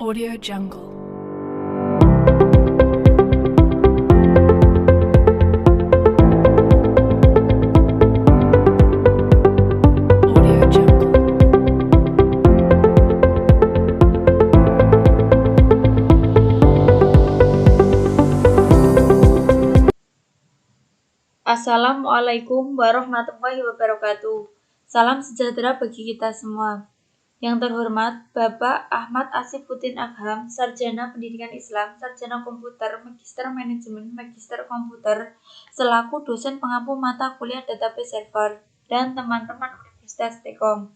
Audio Jungle. Audio Jungle. Assalamualaikum warahmatullahi wabarakatuh. Salam sejahtera bagi kita semua. Yang terhormat Bapak Ahmad Asifuddin Agham, Sarjana Pendidikan Islam, Sarjana Komputer, Magister Manajemen, Magister Komputer, selaku dosen pengampu mata kuliah Database Server, dan teman-teman Universitas Telkom.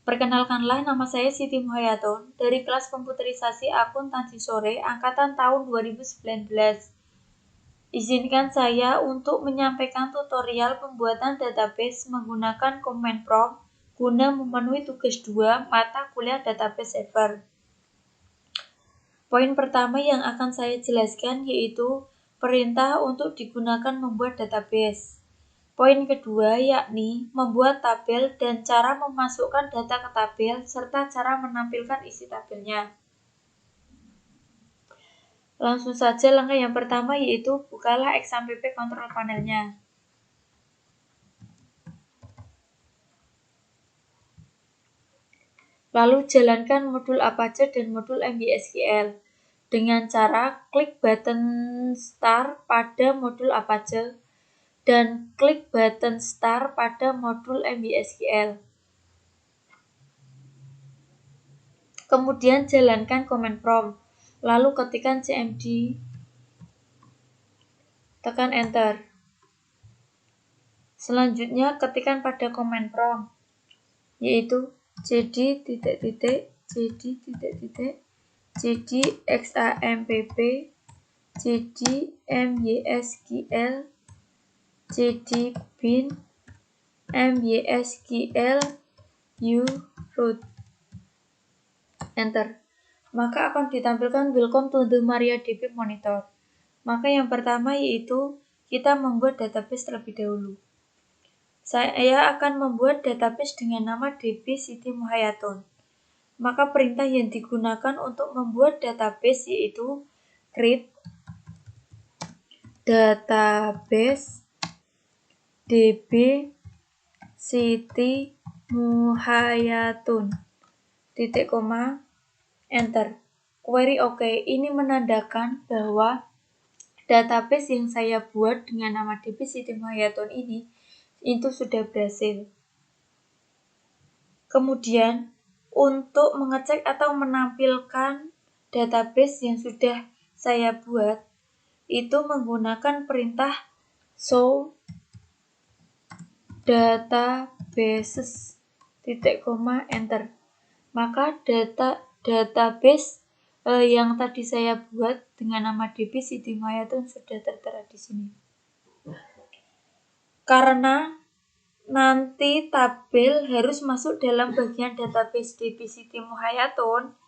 Perkenalkanlah, nama saya Siti Muhayatun dari kelas komputerisasi akuntansi sore angkatan tahun 2019. Izinkan saya untuk menyampaikan tutorial pembuatan database menggunakan command prompt guna memenuhi tugas 2 mata kuliah Database Server. Poin pertama yang akan saya jelaskan yaitu perintah untuk digunakan membuat database. Poin kedua yakni membuat tabel dan cara memasukkan data ke tabel serta cara menampilkan isi tabelnya. Langsung saja langkah yang pertama yaitu bukalah XAMPP control panelnya. Lalu jalankan modul Apache dan modul MySQL dengan cara klik button Start pada modul Apache dan klik button Start pada modul MySQL. Kemudian jalankan command prompt, lalu ketikkan cmd, tekan enter. Selanjutnya ketikkan pada command prompt yaitu cd xampp cd mysql cd bin mysql root. Enter. Maka akan ditampilkan welcome to the MariaDB monitor. Maka yang pertama yaitu kita membuat database terlebih dahulu. Saya akan membuat database dengan nama DB Siti Muhayatun. Maka perintah yang digunakan untuk membuat database yaitu create database DB Siti Muhayatun. Titik koma, enter. Query OK. Ini menandakan bahwa database yang saya buat dengan nama DB Siti Muhayatun ini itu sudah berhasil. Kemudian untuk mengecek atau menampilkan database yang sudah saya buat itu menggunakan perintah show databases titik koma enter. Maka database yang tadi saya buat dengan nama DB Siti Muhayatun sudah tertera di sini. Karena nanti tabel harus masuk dalam bagian database DB Siti Muhayatun,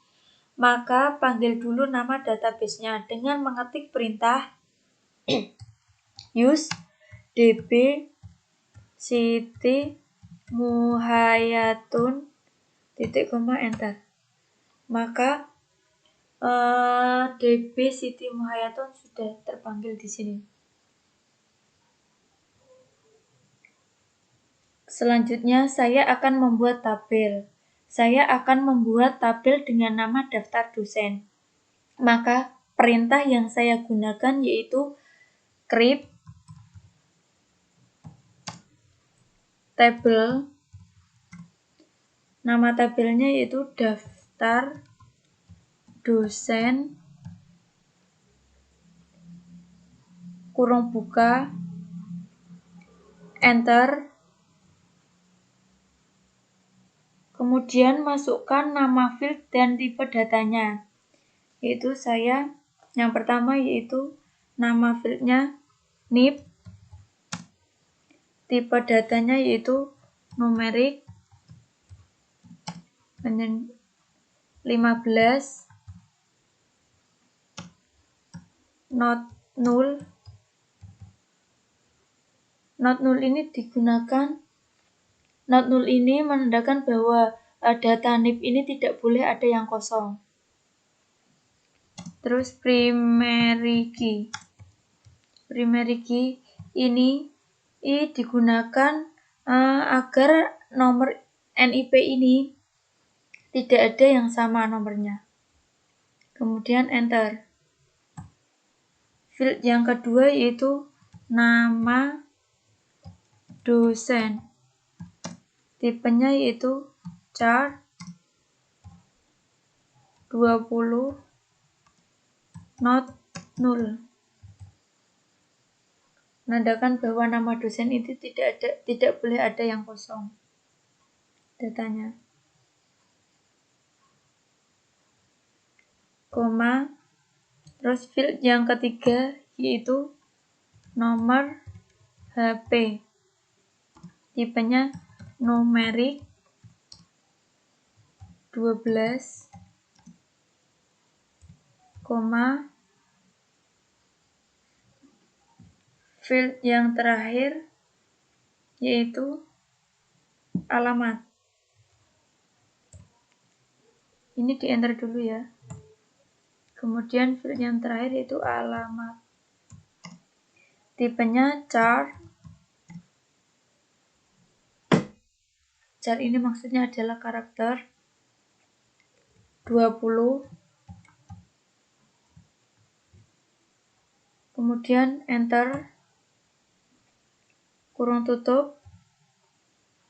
maka panggil dulu nama databasenya dengan mengetik perintah use DB Siti Muhayatun titik koma enter. Maka DB Siti Muhayatun sudah terpanggil di sini. Selanjutnya saya akan membuat tabel. Saya akan membuat tabel dengan nama daftar dosen. Maka perintah yang saya gunakan yaitu create table. Nama tabelnya yaitu daftar dosen kurung buka enter. Kemudian masukkan nama field dan tipe datanya. Yaitu saya yang pertama yaitu nama fieldnya NIP, tipe datanya yaitu numerik 15, not null. Not null ini menandakan bahwa data NIP ini tidak boleh ada yang kosong. Terus primary key. Primary key ini digunakan agar nomor NIP ini tidak ada yang sama nomornya. Kemudian enter. Field yang kedua yaitu nama dosen. Tipenya yaitu char 20 not null. Menandakan bahwa nama dosen itu tidak boleh ada yang kosong datanya. Koma. Terus field yang ketiga yaitu nomor HP. Tipenya numerik 12, field yang terakhir yaitu alamat. Ini di enter dulu ya. Kemudian field yang terakhir yaitu alamat. Tipenya char. Char ini maksudnya adalah karakter 20. Kemudian enter, kurung tutup,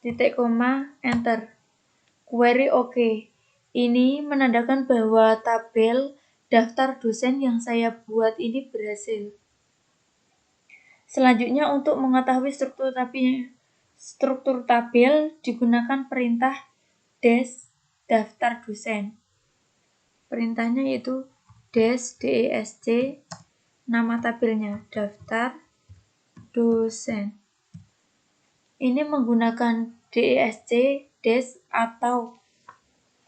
titik koma, enter. Query OK. Ini menandakan bahwa tabel daftar dosen yang saya buat ini berhasil. Selanjutnya untuk mengetahui struktur tabel digunakan perintah dash daftar dosen. Perintahnya yaitu dash desc, nama tabelnya daftar dosen. Ini menggunakan desc dash atau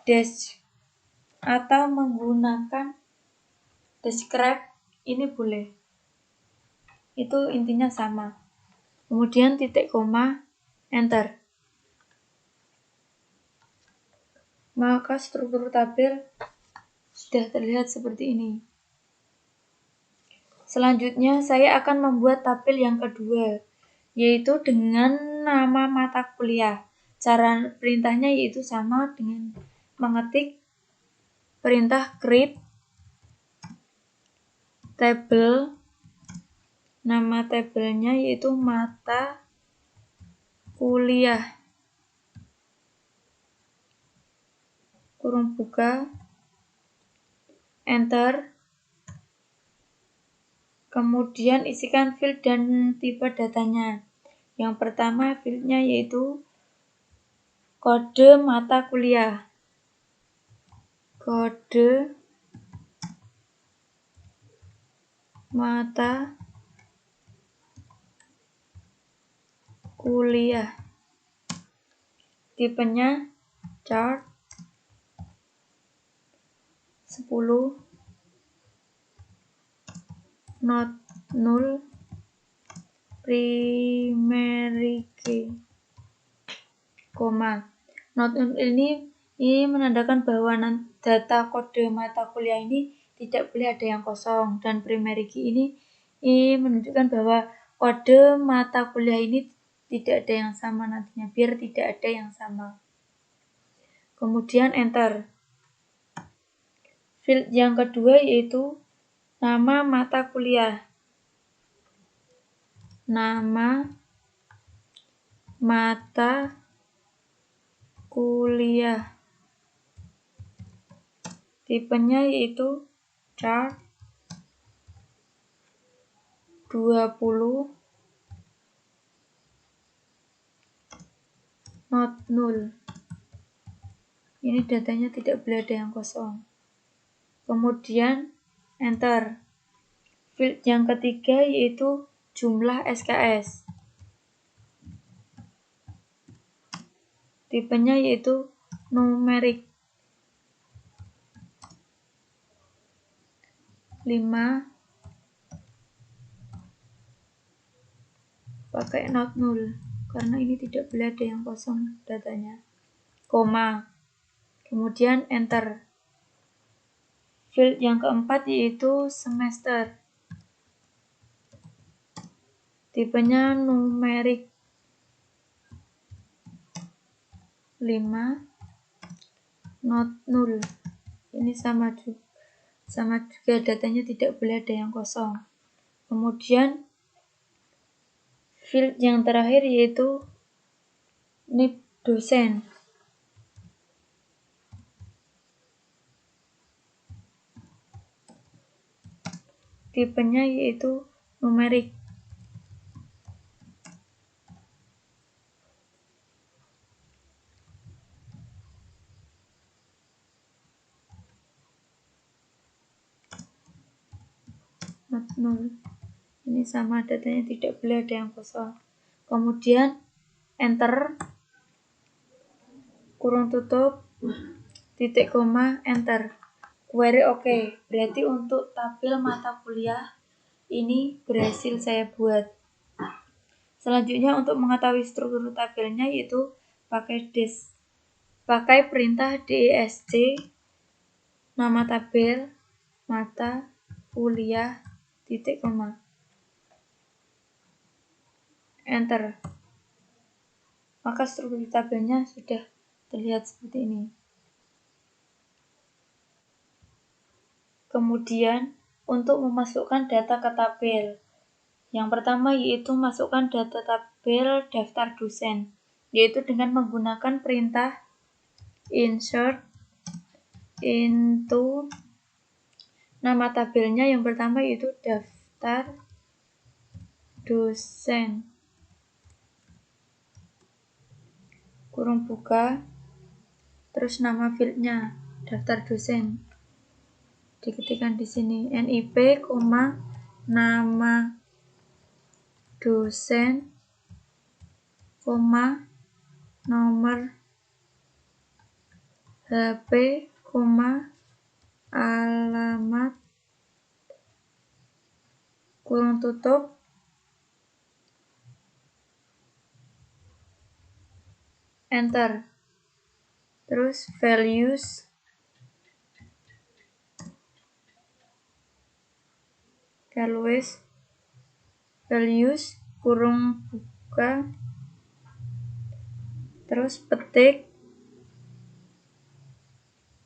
dash atau menggunakan describe ini boleh. Itu intinya sama. Kemudian titik koma, enter. Maka struktur tabel sudah terlihat seperti ini. Selanjutnya saya akan membuat tabel yang kedua, yaitu dengan nama mata kuliah. Cara perintahnya yaitu sama dengan mengetik perintah create table. Nama tabelnya yaitu mata kuliah. Kurung buka, enter. Kemudian isikan field dan tipe datanya. Yang pertama fieldnya yaitu kode mata kuliah. Kode mata kuliah. Tipenya chart 10 not null primary key, koma. Not null ini menandakan bahwa data kode mata kuliah ini tidak boleh ada yang kosong, dan primary key ini menunjukkan bahwa kode mata kuliah ini tidak ada yang sama nantinya, biar tidak ada yang sama. Kemudian enter. Field yang kedua yaitu nama mata kuliah. Nama mata kuliah. Tipenya yaitu chart 20 not null. Ini datanya tidak boleh ada yang kosong. Kemudian enter. Field yang ketiga yaitu jumlah SKS. Tipenya yaitu numerik 5, pakai not null karena ini tidak boleh ada yang kosong datanya. Koma. kemudian enter. Field yang keempat yaitu semester. Tipenya numerik. 5 not null. Ini sama juga datanya tidak boleh ada yang kosong. Kemudian field yang terakhir yaitu need dosen. Tipenya yaitu numerik. Not null. Ini sama datanya tidak boleh ada yang kosong. Kemudian enter, kurung tutup, titik koma, enter. Query oke. Berarti untuk tabel mata kuliah ini berhasil saya buat. Selanjutnya untuk mengetahui struktur tabelnya yaitu pakai perintah desc, nama tabel, mata kuliah, titik koma, enter. Maka struktur tabelnya sudah terlihat seperti ini. Kemudian untuk memasukkan data ke tabel, yang pertama yaitu masukkan data tabel daftar dosen, yaitu dengan menggunakan perintah insert into nama tabelnya. Yang pertama yaitu daftar dosen, kurung buka, terus nama fieldnya daftar dosen, diketikkan di sini NIP, nama dosen, nomor HP, alamat, kurung tutup, enter. Terus values, kurung buka, terus petik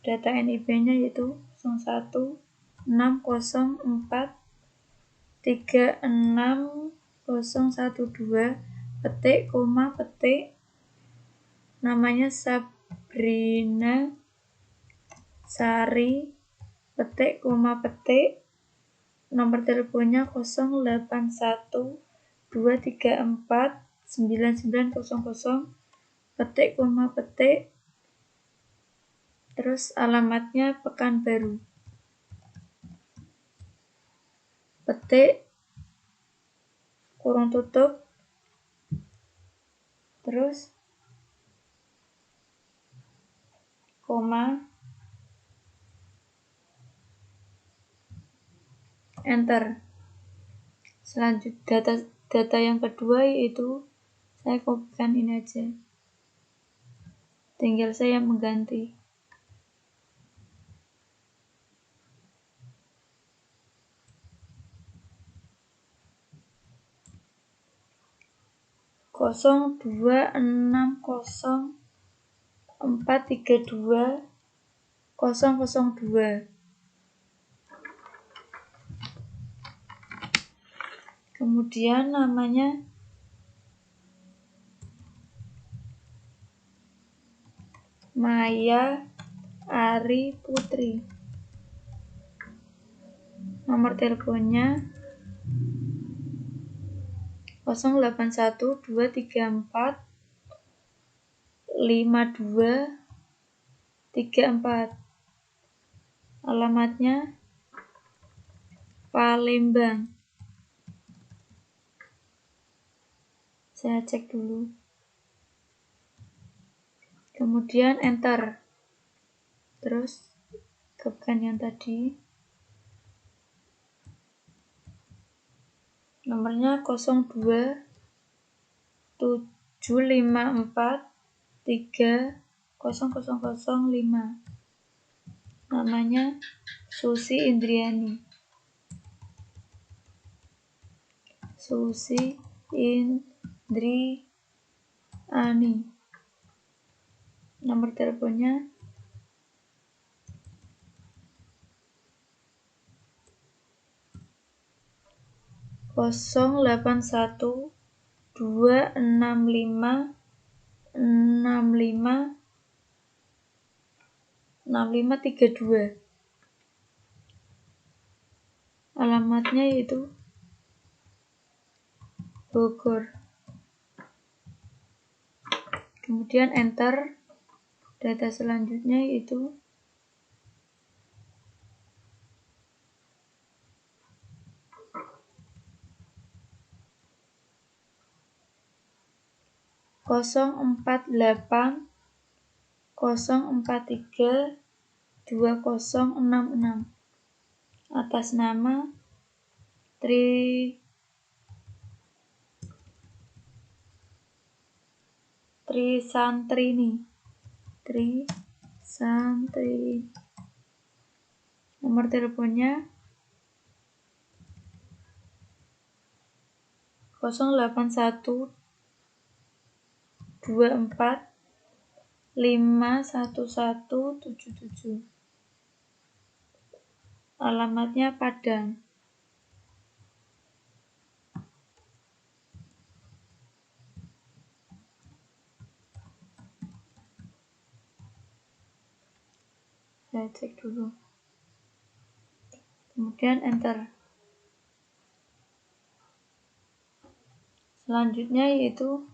data NIP-nya yaitu 0164360012, petik, petik, namanya Sabrina Sari, petik, petik, nomor teleponnya 0812349900, petik, petik, terus alamatnya Pekanbaru, petik, kurung tutup, terus enter. Selanjutnya data yang kedua yaitu saya kopikan ini aja, tinggal saya mengganti. Kosong 260432002. Kemudian namanya Maya Ari Putri, nomor teleponnya 0812345234, alamatnya Palembang. Saya cek dulu, kemudian enter. Terus kebukan yang tadi, nomornya 02754300 0005. Namanya Susi Indriani. Susi Indriani. Nomor teleponnya 081 265 65 Alamatnya yaitu Bogor. Kemudian enter. Data selanjutnya yaitu kosong 48 043 2066 atas nama Trisantrini. Nomor teleponnya 081 24 51177. Alamatnya Padang. Saya cek dulu. Kemudian enter. Selanjutnya yaitu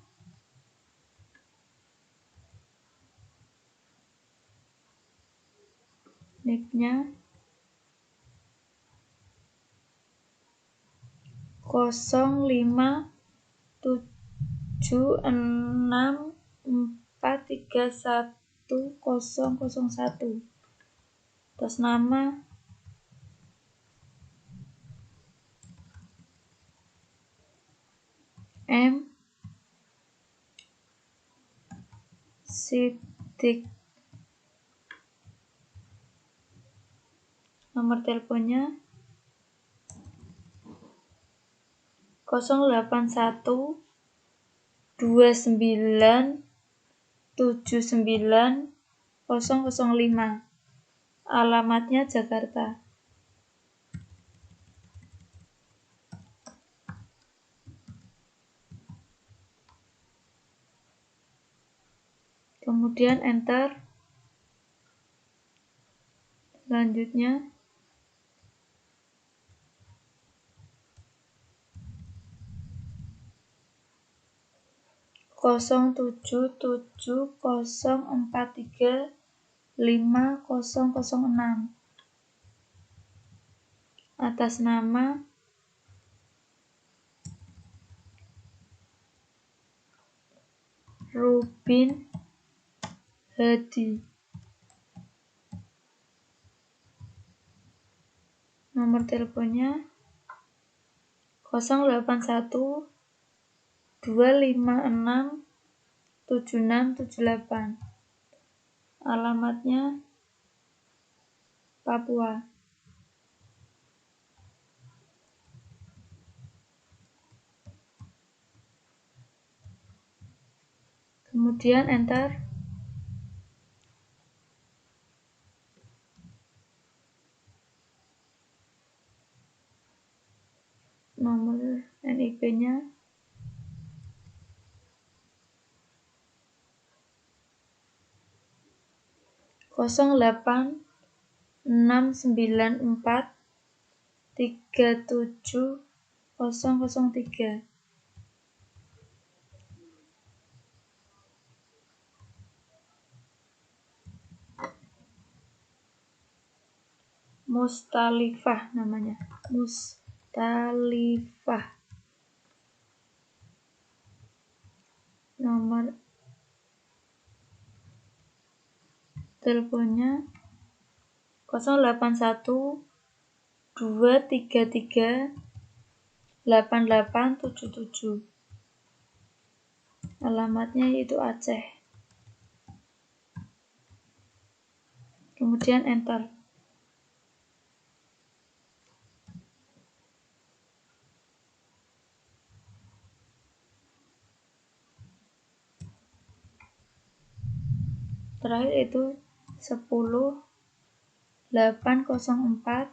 nicknya 0576431001 atas nama M. Siddiq. Nomor teleponnya 081 29 79 005. Alamatnya Jakarta. Kemudian enter. Selanjutnya kosong 0770435006 atas nama Rubin Hadi. Nomor teleponnya 081 256 7678. Alamatnya Papua. Kemudian enter. Nomor NIP-nya 08694370003. Mustalifah namanya. Mustalifah. Nomor teleponnya 081 233 8877. Alamatnya yaitu Aceh. kemudian enter. Terakhir itu 10.804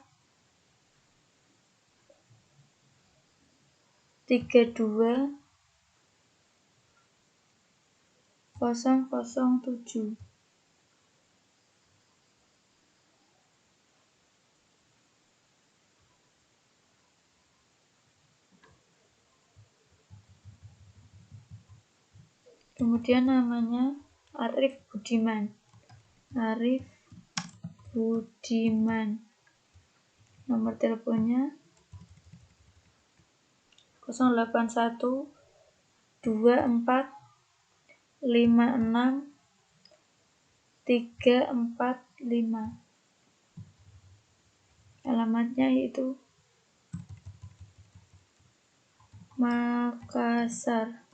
32.007. Kemudian namanya Arif Budiman. Arif Budiman. Nomor teleponnya 081 24 56 345. Alamatnya yaitu Makassar.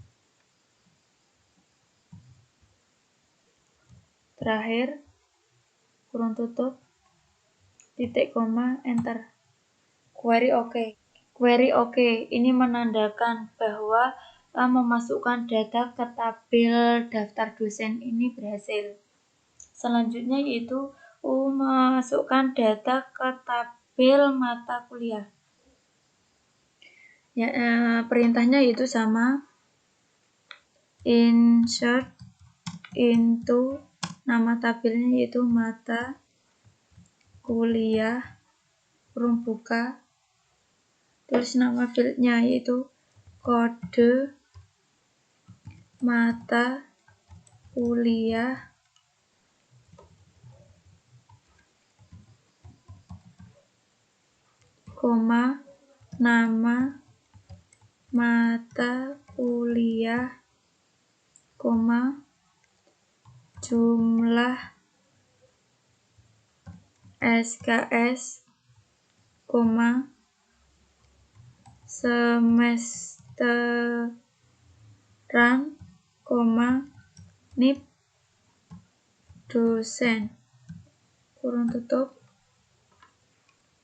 Terakhir, kurung tutup, titik koma, enter. Query OK. Query OK ini menandakan bahwa memasukkan data ke tabel daftar dosen ini berhasil. Selanjutnya yaitu memasukkan data ke tabel mata kuliah. Ya, perintahnya yaitu sama, insert into nama tabelnya yaitu mata kuliah, kurung buka, tulis nama fieldnya yaitu kode mata kuliah, koma, nama mata kuliah, koma, jumlah SKS, koma, semesteran, koma, NIP dosen, kurung tutup.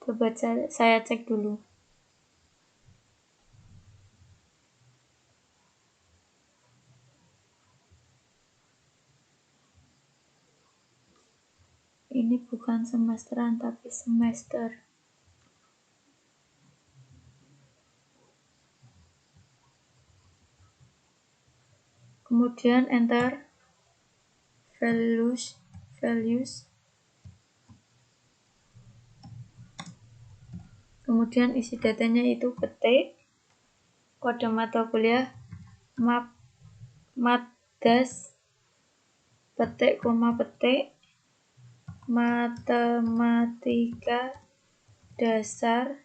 Coba saya cek dulu. Ini bukan semesteran tapi semester. Kemudian enter values. Kemudian isi datanya itu petik kode mata kuliah matdas, petik koma petik matematika dasar,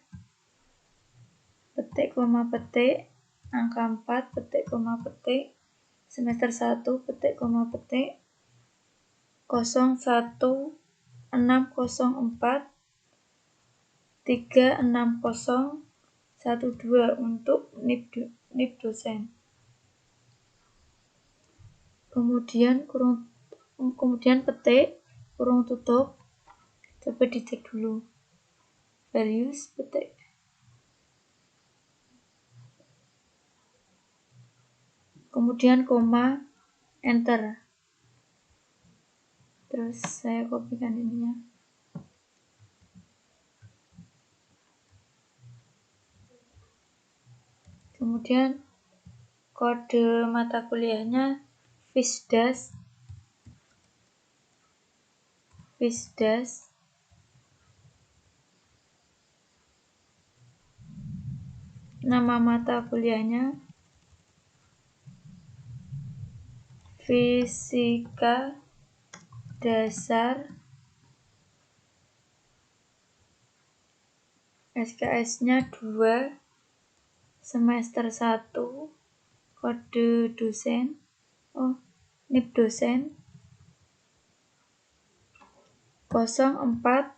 petik koma petik angka 4, petik koma petik semester 1, petik koma petik 01604 36012 untuk NIP dosen. Kemudian petik kurung tutup. Coba dicek dulu. Values petik. Kemudian koma, enter. Terus saya kopikan ininya. Kemudian kode mata kuliahnya Fisdas, nama mata kuliahnya Fisika Dasar, SKS-nya 2, semester 1, kode dosen, NIP dosen 04804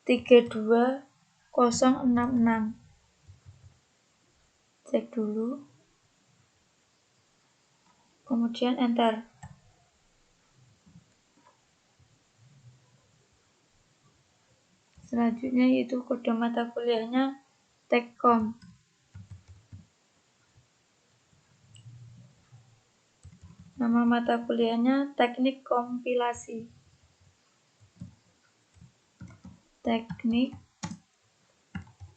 32066. Cek dulu. Kemudian enter. Selanjutnya yaitu kode mata kuliahnya Tekkom. Nama mata kuliahnya Teknik Kompilasi. Teknik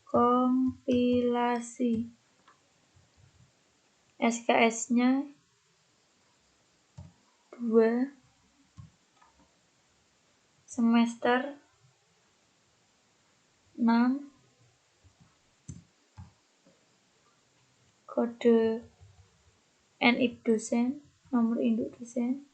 Kompilasi. SKS-nya 2 semester 6, kode NIP dosen, nomor induk dosen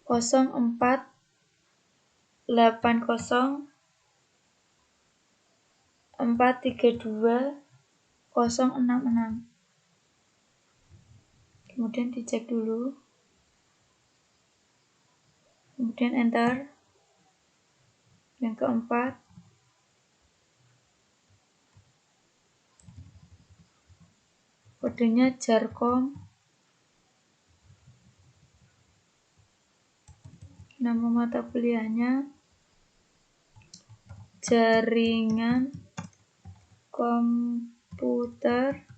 0480432066. Kemudian dicek dulu, kemudian enter. Yang keempat, kodenya Jarkom. Nama mata kuliahnya Jaringan Komputer.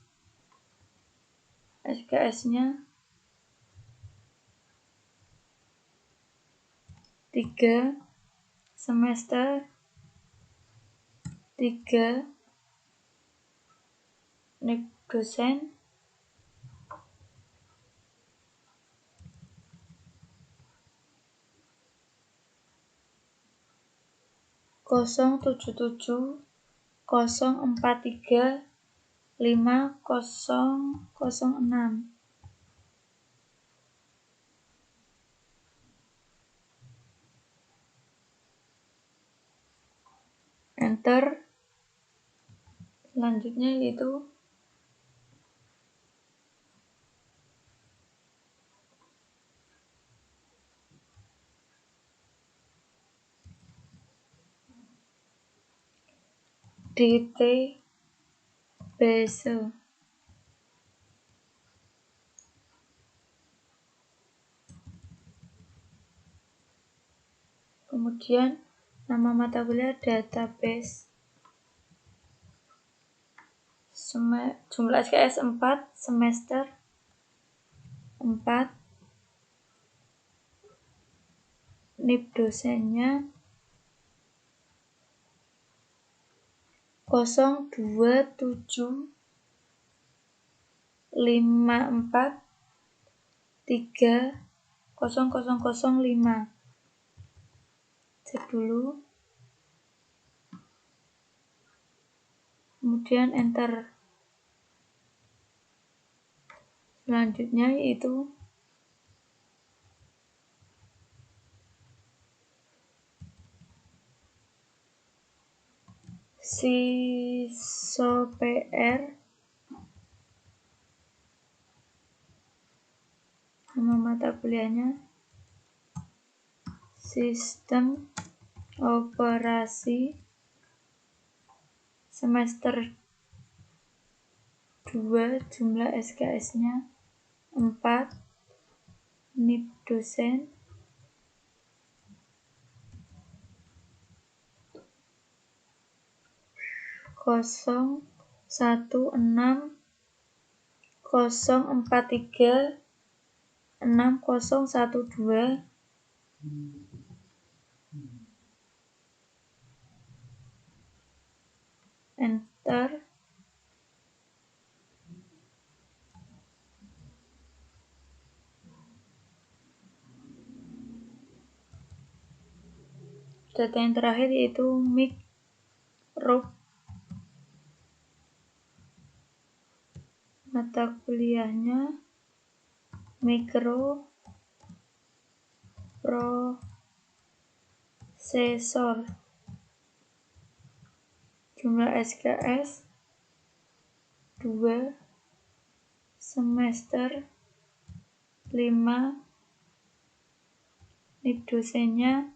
SKS-nya 3 semester 3, NIP dosen 07704350006. Enter. Selanjutnya yaitu DTBase. Kemudian nama mata kuliah database. Jumlah SKS 4 semester 4. NIP dosennya 02754300005. Cek dulu, kemudian enter. Selanjutnya yaitu SISO-PR. Nama mata kuliahnya Sistem Operasi, semester 2, jumlah SKS-nya 4, NIP dosen 0160436012. Enter. Data yang terakhir yaitu Mikrob. Mata kuliahnya Mikroprosesor. Jumlah SKS 2 semester 5. NIP dosennya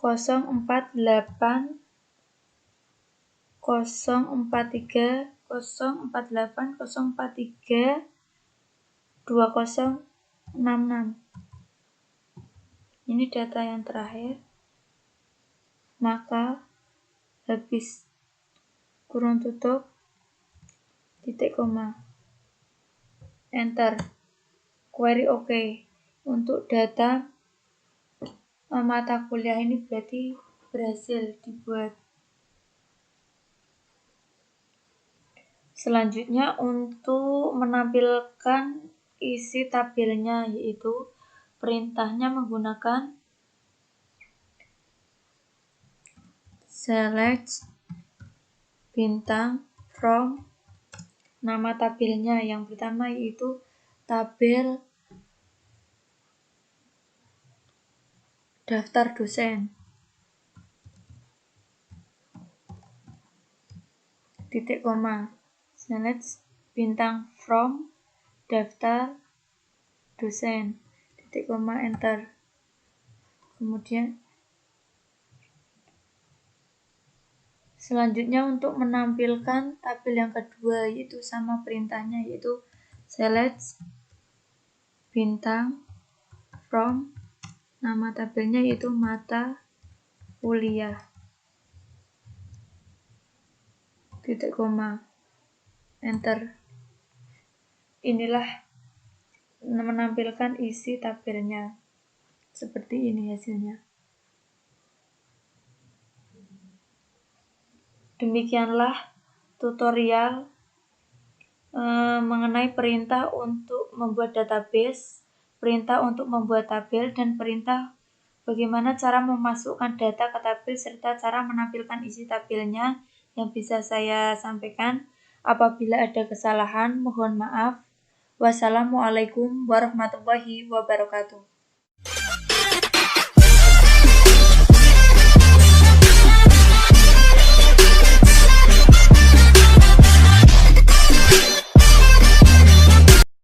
048043048043 2066. Ini data yang terakhir. Maka habis kurung tutup, titik koma, enter, query OK. Untuk data mata kuliah ini berarti berhasil dibuat. Selanjutnya untuk menampilkan isi tabelnya, yaitu perintahnya menggunakan select bintang from nama tabelnya. Yang pertama yaitu tabel daftar dosen, titik koma, select bintang from daftar dosen, titik koma, enter. Kemudian selanjutnya untuk menampilkan tabel yang kedua, yaitu sama perintahnya, yaitu select bintang from nama tabelnya, yaitu mata kuliah, titik koma, enter. Inilah menampilkan isi tabelnya. Seperti ini hasilnya. Demikianlah tutorial mengenai perintah untuk membuat database, perintah untuk membuat tabel, dan perintah bagaimana cara memasukkan data ke tabel serta cara menampilkan isi tabelnya yang bisa saya sampaikan. Apabila ada kesalahan, mohon maaf. Wassalamualaikum warahmatullahi wabarakatuh.